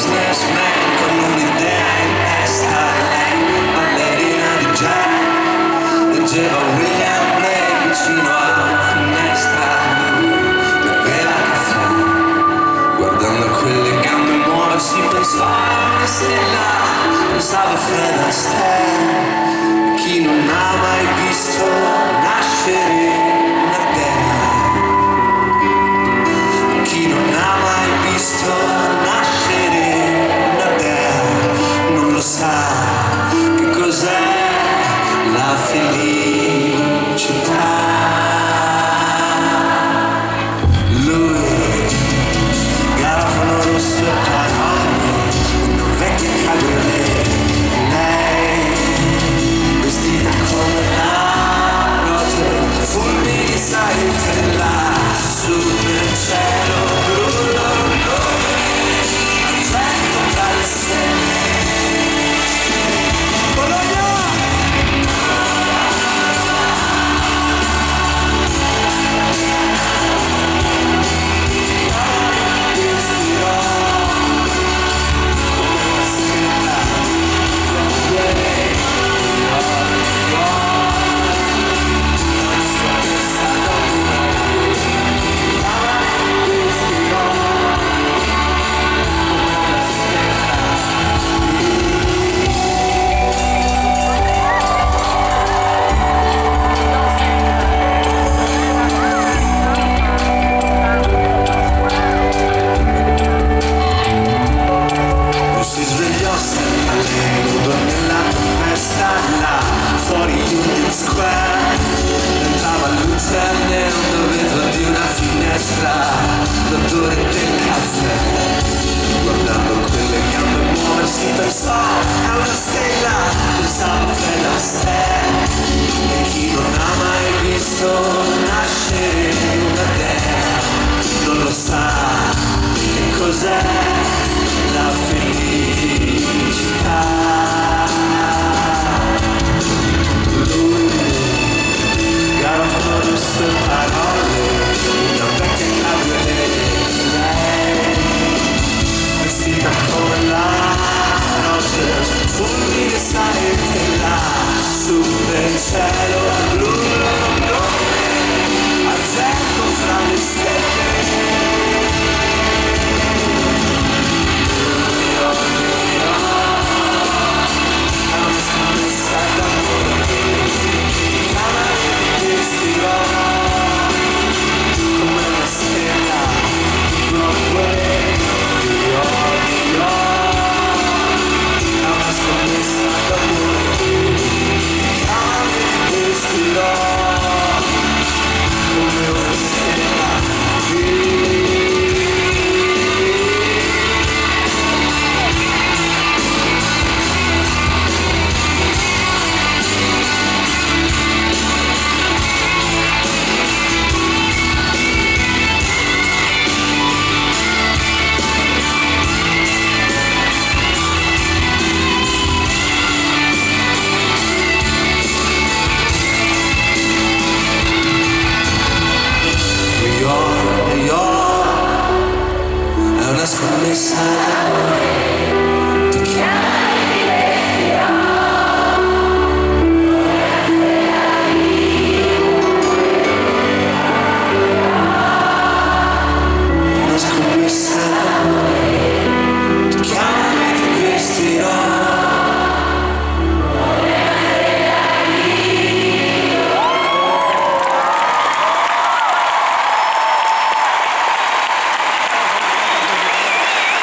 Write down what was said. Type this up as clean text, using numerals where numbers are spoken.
businessman con un'idea in testa, lei ballerina di jazz, leggeva William Blake vicino a una finestra, lui beveva caffè, guardando quelle gambe muoversi pensava a una stella, pensava a Fred Astaire, chi non ha mai visto nascere una dea, chi non ha mai visto nascere una dea, non lo sa che cos'è la felicità. Lui, garofano rosso e parole, una vecchia cabriolet, lei, vestita come la notte, fulmini salite lassù nel cielo blu, accento tra le stelle. Bologna! Si svegliò sempre nudo nella tempesta là fuori Union Square, entrava luce nero vetro di una finestra, l'odore del caffè, guardando quelle gambe muoversi pensò a una stella, pensava a Fred Astaire, e chi non ha mai visto